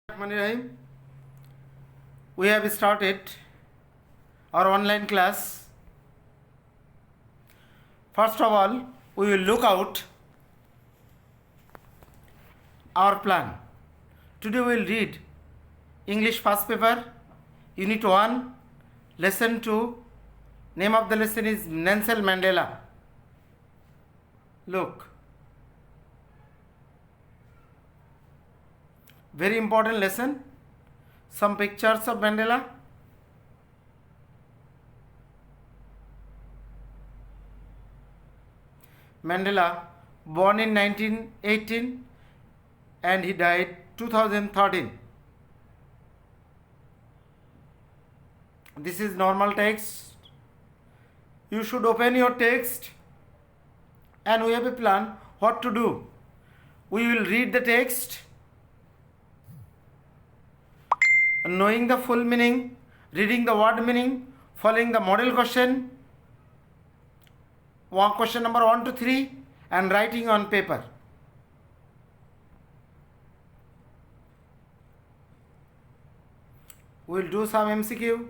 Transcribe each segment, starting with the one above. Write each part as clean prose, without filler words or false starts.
Bismillahirrahmanirrahim. We have started our online class. First of all, we will look out our plan. Today we will read English first paper, Unit 1, Lesson 2. Name of the lesson is Nelson Mandela. Look. Very important lesson. Some pictures of Mandela. Mandela, born in 1918 and he died 2013. This is normal text. You should open your text and we have a plan what to do. We will read the text, knowing the full meaning, reading the word meaning, following the model question, question number 1 to 3, and writing on paper. We will do some MCQ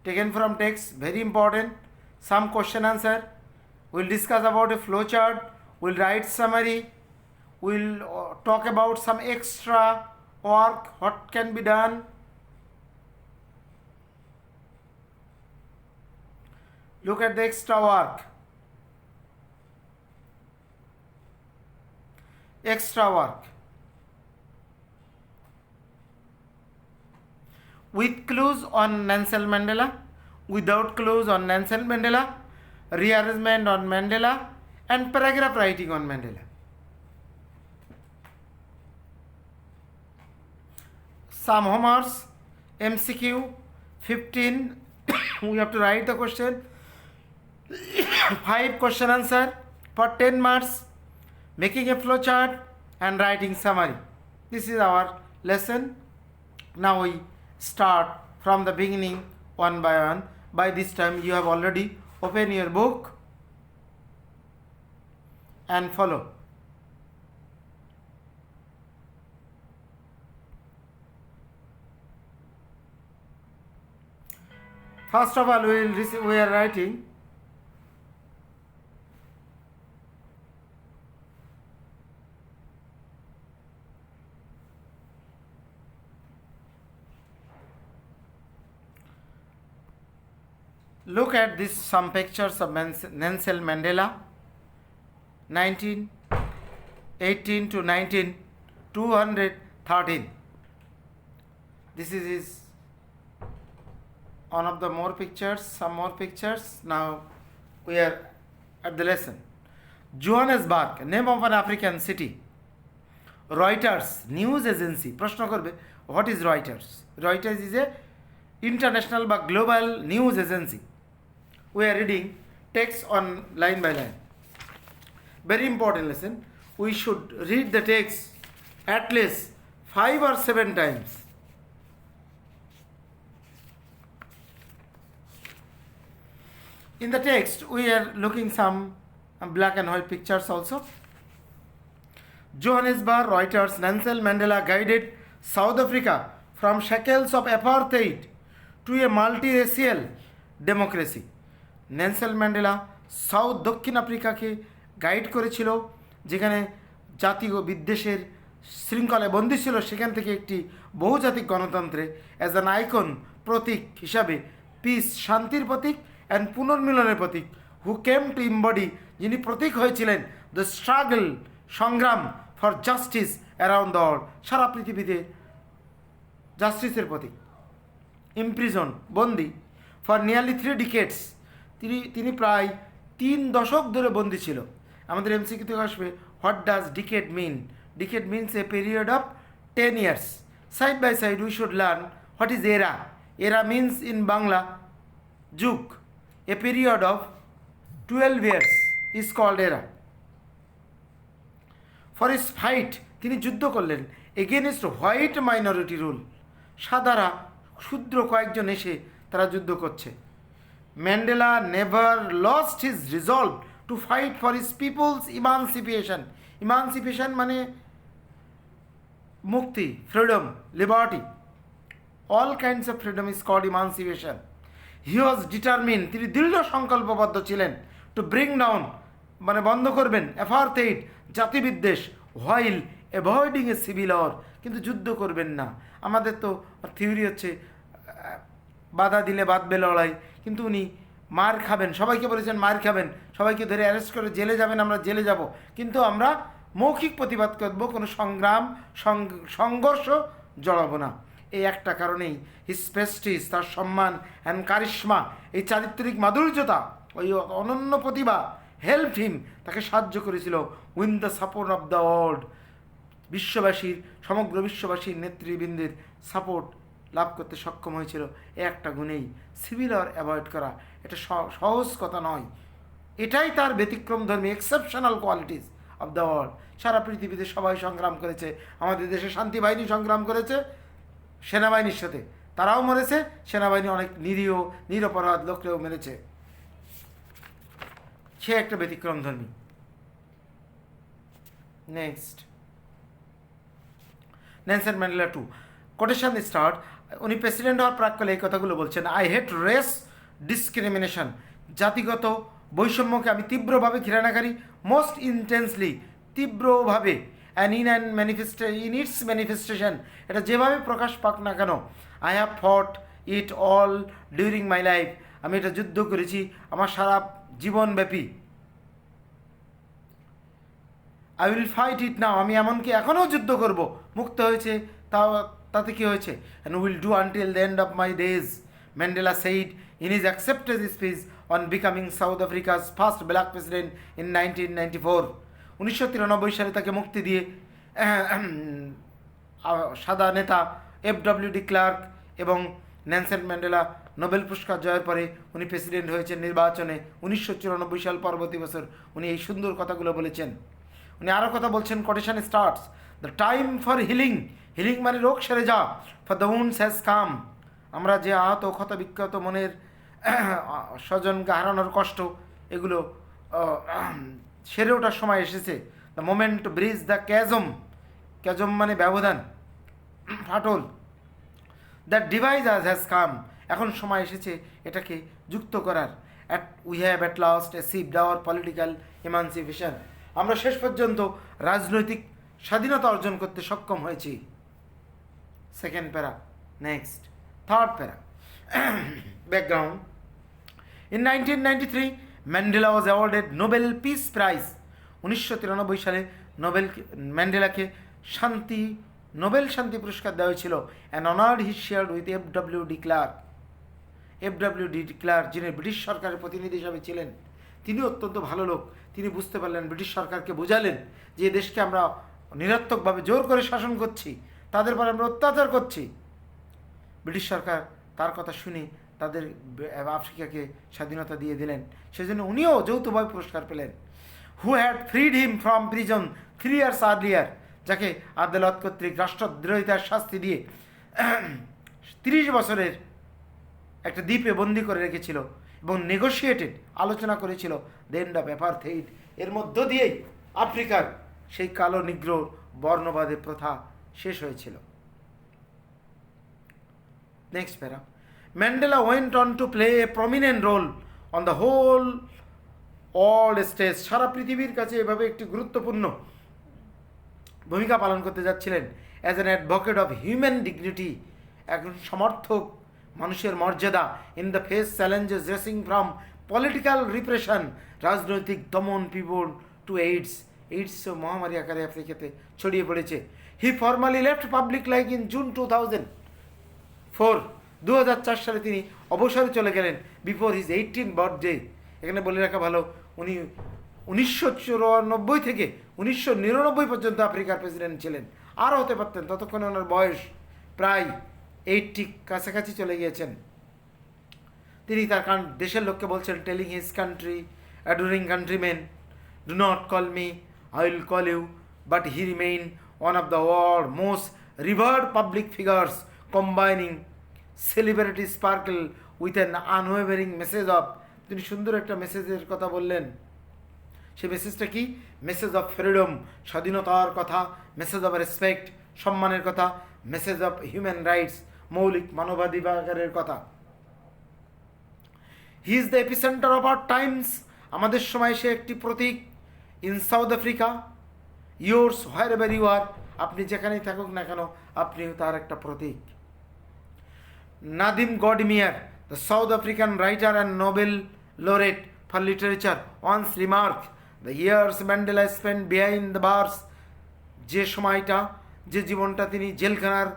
taken from text, very important, some question answer. We will discuss about a flow chart, we will write summary, we will talk about some extra work, what can be done. Look at the extra work. Extra work. With clues on Nelson Mandela, without clues on Nelson Mandela, rearrangement on Mandela, and paragraph writing on Mandela. Some homeworks, MCQ 15, we have to write the question, 5 question answer for 10 marks, making a flow chart and writing summary. This is our lesson. Now we start from the beginning one by one. By this time you have already opened your book and follow. First of all, we are writing look at this some pictures of Nelson Mandela 1918 to 213. This is his one of the more pictures, some more pictures. Now we are at the lesson. Johannesburg, name of an African city. Reuters, news agency. Prashna korbe, what is Reuters? Reuters is a international but global news agency. We are reading text on line by line. Very important lesson. We should read the text at least 5 or 7 times. In the text, we are looking some black and white pictures also. Johannesburg, Reuters, Nelson Mandela guided South Africa from shackles of apartheid to a multiracial democracy. Nelson Mandela south দক্ষিণ আফ্রিকাকে guide করেছিল, যেখানে জাতি ও বিদ্বেষের শৃঙ্খলায় বন্দী ছিল সেখান থেকে একটি বহুজাতিক গণতন্ত্রে অ্যাজ অ্যান আইকন প্রতীক হিসাবে পিস শান্তির প্রতীক and পুনর্মিলনের Pratik who came to ইম্বডি, যিনি প্রতীক হয়েছিলেন দ্য স্ট্রাগল সংগ্রাম for justice around the world, সারা পৃথিবীতে জাস্টিসের প্রতীক। ইমপ্রিজন বন্দি ফর নিয়ারলি 3 ডিকেডস, তিনি প্রায় 3 দশক ধরে বন্দী ছিল। আমাদের এমসিকিউ থেকে আসবে what does decade mean? Decade means a period of 10 years. Side by side we should learn what is era. Era means in Bangla যুগ। A period of 12 years is called era. For his fight, তিনি যুদ্ধ করলেন against white minority rule, সাদারা ক্ষুদ্র কয়েকজন এসে তারা যুদ্ধ করছে। Mandela never lost his resolve to fight for his people's emancipation. Emancipation মানে মুক্তি, freedom, liberty, all kinds of freedom is called emancipation. He was determine, তিনি দৃঢ় সংকল্পবদ্ধ ছিলেন টু ব্রিং ডাউন, মানে বন্ধ করবেন, অ্যাপারথেইড, জাতিবিদ্বেষ, while avoiding a civil war, কিন্তু যুদ্ধ করবেন না। আমাদের তো থিওরি হচ্ছে বাধা দিলে বাঁধবে লড়াই, কিন্তু উনি মার খাবেন, সবাইকে বলেছেন মার খাবেন, সবাইকে ধরে অ্যারেস্ট করে জেলে যাবেন, আমরা জেলে যাব, কিন্তু আমরা মৌখিক প্রতিবাদ করব, কোনো সংগ্রাম সংঘর্ষ জড়াবো না। এই একটা কারণেই হিজ প্রেস্টিজ, তার সম্মান, অ্যান্ড কারিশমা, এই চারিত্রিক মাধুর্যতা, ওই অনন্য প্রতিভা হেল্প হিম, তাকে সাহায্য করেছিল win the support of the world, বিশ্ববাসীর, সমগ্র বিশ্ববাসীর নেতৃবৃন্দের সাপোর্ট লাভ করতে সক্ষম হয়েছিল এই একটা গুণেই। সিভিল ওয়ার অ্যাভয়েড করা এটা সহজ কথা নয়, এটাই তার ব্যতিক্রমধর্মী exceptional qualities of the world. সারা পৃথিবীতে সবাই সংগ্রাম করেছে, আমাদের দেশে শান্তি বাহিনী সংগ্রাম করেছে সেনাবাহিনীর সাথে, তারাও মরেছে, সেনাবাহিনী অনেক নিরীহ নিরপরাধ লোককেও মেরেছে, সে একটা ব্যতিক্রমধর্মী। Next, Nelson Mandela 2, quotation start. উনি প্রেসিডেন্ট হওয়ার প্রাক্কালে এই কথাগুলো বলছেন। আই হেট রেস ডিসক্রিমিনেশন, জাতিগত বৈষম্যকে আমি তীব্রভাবে ঘৃণাকারী, মোস্ট ইন্টেন্সলি, তীব্রভাবে, অ্যান্ড ইন ইটস ম্যানিফেস্টেশন, এটা যেভাবে প্রকাশ পাক না কেন। আই হ্যাভ ফট it all during my life, আমি এটা যুদ্ধ করেছি আমার সারা জীবনব্যাপী। আই উইল ফাইট ইট নাও, আমি এমনকি এখনও যুদ্ধ করব। মুক্ত হয়েছে তাতে কি হয়েছে? And will do until the end of my days, Mandela said in his accepted speech on becoming south আফ্রিকাস first black president in 1994। 1993 সালে তাকে মুক্তি দিয়ে সাদা নেতা FW ডি ক্লার্ক এবং নেলসন ম্যান্ডেলা নোবেল পুরস্কার জয়ের পরে উনি প্রেসিডেন্ট হয়েছেন নির্বাচনে 1994 সাল। পরবর্তী বছর উনি এই সুন্দর কথাগুলো বলেছেন। উনি আরও কথা বলছেন, quotation starts, the time for healing, healing মানে রোগ সেরে যা, for the wounds has come, আমরা যে আহত ক্ষত বিক্ষত মনের স্বজনকে হারানোর কষ্ট, এগুলো সেরে ওঠার সময় এসেছে। The moment to bridge the chasm, chasm মানে ব্যবধান, ফাটল, দ্যাট ডিভাইস হ্যাজ কাম, এখন সময় এসেছে এটাকে যুক্ত করার। We have at last achieved hour political emancipation, আমরা শেষ পর্যন্ত রাজনৈতিক স্বাধীনতা অর্জন করতে সক্ষম হয়েছি। Second para. Next, third para, background. In 1993 Mandela was awarded Nobel peace prize. 1993 সালে ম্যান্ডেলাকে নোবেল শান্তি পুরস্কার দেওয়া হয়েছিল। And honoured his shared with FW de Klerk. FW de Klerk, যিনি ব্রিটিশ সরকারের প্রতিনিধি হিসাবে ছিলেন, তিনি অত্যন্ত ভালো লোক। তিনি বুঝতে পারলেন, ব্রিটিশ সরকারকে বোঝালেন যে দেশকে আমরা নিরর্থকভাবে জোর করে শাসন করছি, তাদের পর আমরা অত্যাচার করছি। ব্রিটিশ সরকার তার কথা শুনে তাদের আফ্রিকাকে স্বাধীনতা দিয়ে দিলেন। সেজন্য উনিও যৌথভাবে পুরস্কার পেলেন। Who had ফ্রিড him from prison 3 years earlier, যাকে আদালত কর্তৃক রাষ্ট্রদ্রোহিতার শাস্তি দিয়ে 30 বছরের একটা দ্বীপে বন্দি করে রেখেছিল এবং নেগোশিয়েটেড, আলোচনা করেছিল দ্য এন্ড অফ অ্যাপারথেইড। এর মধ্য দিয়েই আফ্রিকার সেই কালো নিগ্র বর্ণবাদের প্রথা শেষ হয়েছিল। Next para, Mandela went on to play a prominent role on the whole world stage, সারা পৃথিবীর কাছে এভাবে একটি গুরুত্বপূর্ণ ভূমিকা পালন করতে যাচ্ছিলেন। As an advocate of human dignity, একজন সমর্থক মানুষের মর্যাদা, in the face challenges raising from political repression, রাজনৈতিক দমন, পিপল টু এইডস মহামারী আকারে আফ্রিকাতে ছড়িয়ে পড়েছে। He formally left public life in June 2004 সালে তিনি অবসরে চলে গেলেন বিফোর হিজ 18th বার্থডে। এখানে বলে রাখা ভালো, উনি 1994 থেকে 1999 পর্যন্ত আফ্রিকার প্রেসিডেন্ট ছিলেন, আরও হতে পারতেন, ততক্ষণে ওনার বয়স প্রায় 80 কাছাকাছি চলে গিয়েছেন। তিনি তার দেশের লোককে বলছেন, telling his country, adoring countrymen, do not call me, I will call you, but he remain one of the world most revered public figures, combining celebrity sparkle with an unwavering message of, তিনি সুন্দর একটা মেসেজের কথা বললেন। সেই মেসেজটা কি? Message of freedom, স্বাধীনতার কথা, মেসেজ অফ রেসপেক্ট, সম্মানের কথা, মেসেজ অফ হিউম্যান রাইটস, মৌলিক মানবাধিকারের কথা। He is the epicentre of our times, আমাদের সময় সে একটি প্রতীক। In South Africa, yours wherever you are, আপনি যেখানেই থাকুক না কেন আপনিও তার একটা প্রতীক। Nadine Gordimer, the South African writer and Nobel laureate for literature, once remarked, the years Mandela spent behind the bars, যে সময়টা, যে জীবনটা তিনি জেলখানার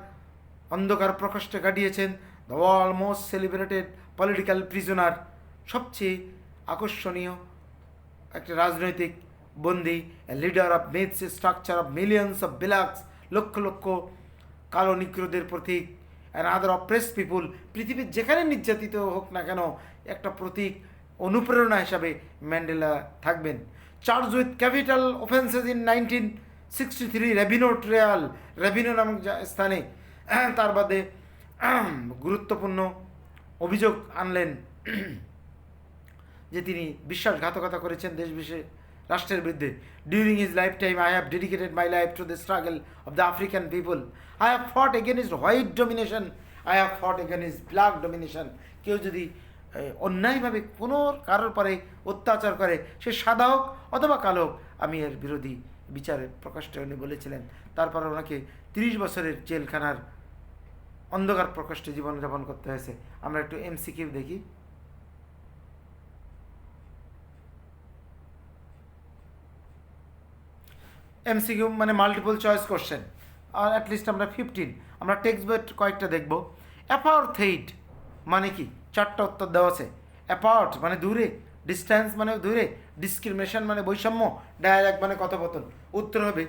অন্ধকার প্রকোষ্ঠে কাটিয়েছেন, the world most celebrated political prisoner, সবচেয়ে আকর্ষণীয় একটা রাজনৈতিক বন্দী, leader of myths, structure of millions of blacks, lakh lakh কালো নিগ্রোদের প্রতীক, অ্যান্ড আদার অপ্রেসড পিপুল, পৃথিবীর যেখানে নির্যাতিত হোক না কেন একটা প্রতীক, অনুপ্রেরণা হিসাবে ম্যান্ডেলা থাকবেন। Charge with capital offences in 1963, Rivonia trial, Rivonia নামক স্থানে তার বাদে গুরুত্বপূর্ণ অভিযোগ আনলেন যে তিনি বিশ্বাসঘাতকতা করেছেন দেশ রাষ্ট্রের বিরুদ্ধে। During his life time I have dedicated my life to the struggle of the African people, I have fought against white domination, I have fought against black domination. কেউ যদি অন্যায়ভাবে কোনো কারোর পরে অত্যাচার করে, সে সাদা হোক অথবা কালো হোক, আমি এর বিরোধী বিচারে প্রকাশটা উনি বলেছিলেন। তারপর ওনাকে 30 বছরের জেলখানার অন্ধকার প্রকোষ্ঠে জীবনযাপন করতে হয়েছে। আমরা একটু এমসিকিউ দেখি। এমসিকিউ মানে মাল্টিপল চয়েস কোশ্চেন, আর অ্যাটলিস্ট আমরা 15, আমরা টেক্সট বই কয়েকটা দেখব। অ্যাপারথেইড মানে কি? 4টা উত্তর দেওয়া আছে। অ্যাপার্ট মানে দূরে, ডিস্ট্যান্স মানে দূরে, ডিসক্রিমিনেশন মানে বৈষম্য, ডায়ালগ মানে কথোপকথন। উত্তর হবে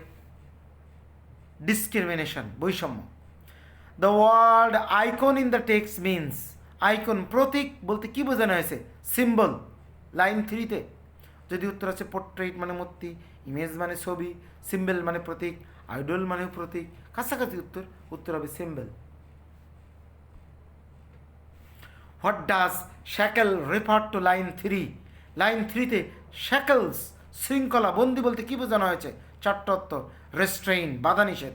ডিসক্রিমিনেশন, বৈষম্য। The word icon in the text means, icon প্রতীক বলতে কি বোঝানো হয়েছে? সিম্বল, লাইন 3-তে। যদি উত্তর আছে পোর্ট্রেট মানে মূর্তি, ইমেজ মানে ছবি, সিম্বল মানে প্রতীক, আইডল মানে প্রতীক, কাছাকাছি উত্তর, উত্তর হবে symbol. What does shackle refer to line 3? Line 3-তে শ্যাকেলস শৃঙ্খলা, বন্দি বলতে কি বোঝানো হয়েছে? 4টা উত্তর। রেস্ট্রেইন বাধা নিষেধ,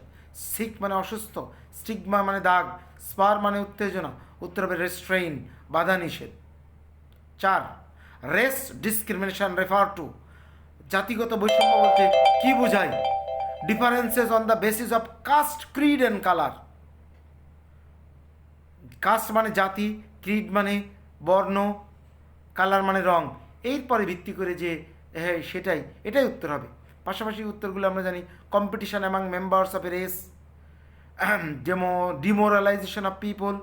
সিক মানে অসুস্থ, স্টিগমা মানে দাগ, স্পার মানে উত্তেজনা, উত্তর হবে রেস্ট্রেইন বাধা নিষেধ। 4 রেস ডিসক্রিমিনেশন রেফার টু, জাতিগত বৈষম্য বলতে কি বোঝায়? Differences on the basis of caste, creed and colour. Caste মানে জাতি, ক্রিড মানে বর্ণ, কালার মানে রং, এরপরে ভিত্তি করে যে হ্যাঁ এটাই উত্তর হবে। পাশাপাশি উত্তরগুলো আমরা জানি। Competition among members of a race, demoralization of people,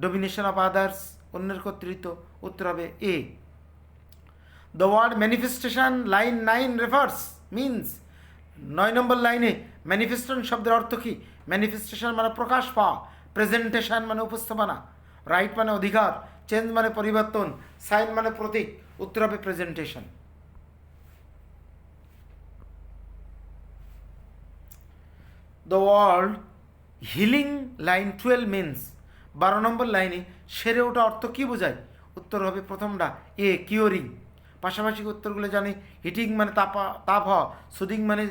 domination of others, অন্যের কর্তৃত্ব, উত্তর হবে A. The word manifestation line 9 refers means, 9 number লাইনে ম্যানিফেস্টেশন শব্দের অর্থ কী? ম্যানিফেস্টেশন মানে প্রকাশ পাওয়া, প্রেজেন্টেশন মানে উপস্থাপনা, রাইট মানে অধিকার, চেঞ্জ মানে পরিবর্তন, সাইন মানে প্রতীক, উত্তর হবে presentation. The word healing line 12 means, 12 নম্বর লাইনে সেরে ওঠা অর্থ কী বোঝায়? উত্তর হবে প্রথমটা এ, কিওরিং। পাশাপাশি উত্তরগুলো জানি। হিটিং মানে তাপ হওয়া, সুদিং মানে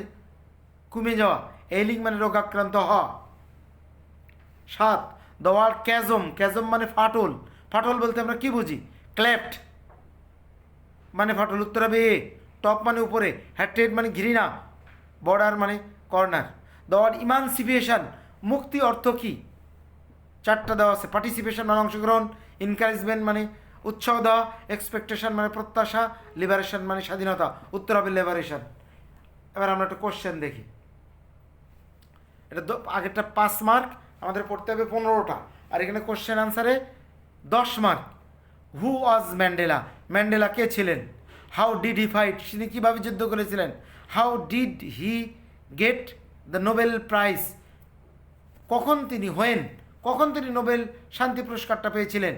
কমে যাওয়া, এইলিং মানে রোগাক্রান্ত হওয়া। 7 দ্য ওয়ার্ড ক্যাজম, ক্যাজম মানে ফাটল, ফাটল বলতে আমরা কি বুঝি? ক্লেফট মানে ফাটল, উত্তর হবে এ। টপ মানে উপরে, হ্যাট্রেড মানে ঘৃণা, বর্ডার মানে কর্নার। দ্য ওয়ার্ড ইমানসিপেশন, মুক্তি অর্থ কী? 4টা দেওয়া আছে। পার্টিসিপেশন মানে অংশগ্রহণ, এনকারেজমেন্ট মানে উৎসাহ দেওয়া, এক্সপেকটেশন মানে প্রত্যাশা, লিবারেশন মানে স্বাধীনতা, উত্তর হবে লিবারেশন। এবার আমরা একটা কোশ্চেন দেখি। এটা আগেরটা 5 মার্ক, আমাদের পড়তে হবে 15টা, আর এখানে কোশ্চেন আনসারে 10 মার্ক। হু ওয়াজ ম্যান্ডেলা, ম্যান্ডেলা কে ছিলেন? হাউ ডিড হি ফাইট, তিনি কীভাবে যুদ্ধ করেছিলেন? How did he get the Nobel prize, কখন তিনি নোবেল শান্তি পুরস্কারটা পেয়েছিলেন?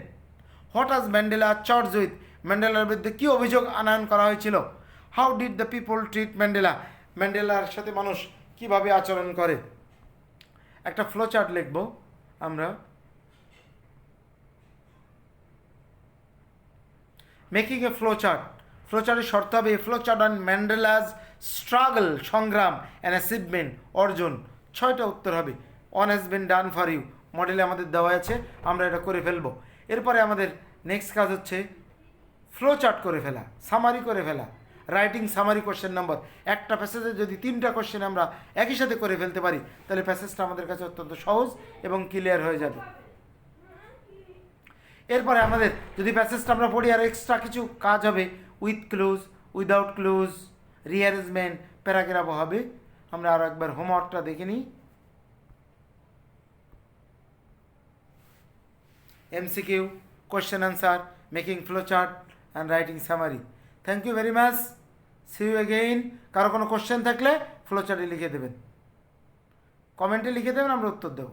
What was Mandela charge with, ম্যান্ডেলার বিরুদ্ধে কী অভিযোগ আনয়ন করা হয়েছিল? How did the people treat Mandela, ম্যান্ডেলার সাথে মানুষ কীভাবে আচরণ করে? একটা ফ্লো চার্ট লিখব আমরা। Making a flow chart, flow চার্টের শর্ত হবে flow chart on Mandela's struggle, সংগ্রাম, অ্যান্ড অ্যাচিভমেন্ট, অর্জন। 6টা উত্তর হবে। One has been done for you মডেলে আমাদের দেওয়া আছে, আমরা এটা করে ফেলবো। এরপরে আমাদের নেক্সট কাজ হচ্ছে ফ্লো চার্ট করে ফেলা, সামারি করে ফেলা, রাইটিং সামারি কোশ্চেন নাম্বার। একটা প্যাসেজে যদি 3টা কোশ্চেন আমরা একই সাথে করে ফেলতে পারি তাহলে প্যাসেজটা আমাদের কাছে অত্যন্ত সহজ এবং ক্লিয়ার হয়ে যাবে। এরপরে আমাদের যদি প্যাসেজটা আমরা পড়ি আর এক্সট্রা কিছু কাজ হবে, with clues, without clues, rearrangement, paragraph হবে। আমরা আরও একবার হোমওয়ার্কটা দেখে নিই। MCQ, question answer, making flowchart and writing summary. Thank you very much. See you again. কারো কোনো কোশ্চেন থাকলে ফ্লোচার্টে লিখে দেবেন, কমেন্টে লিখে দেবেন, আমরা উত্তর দেবো।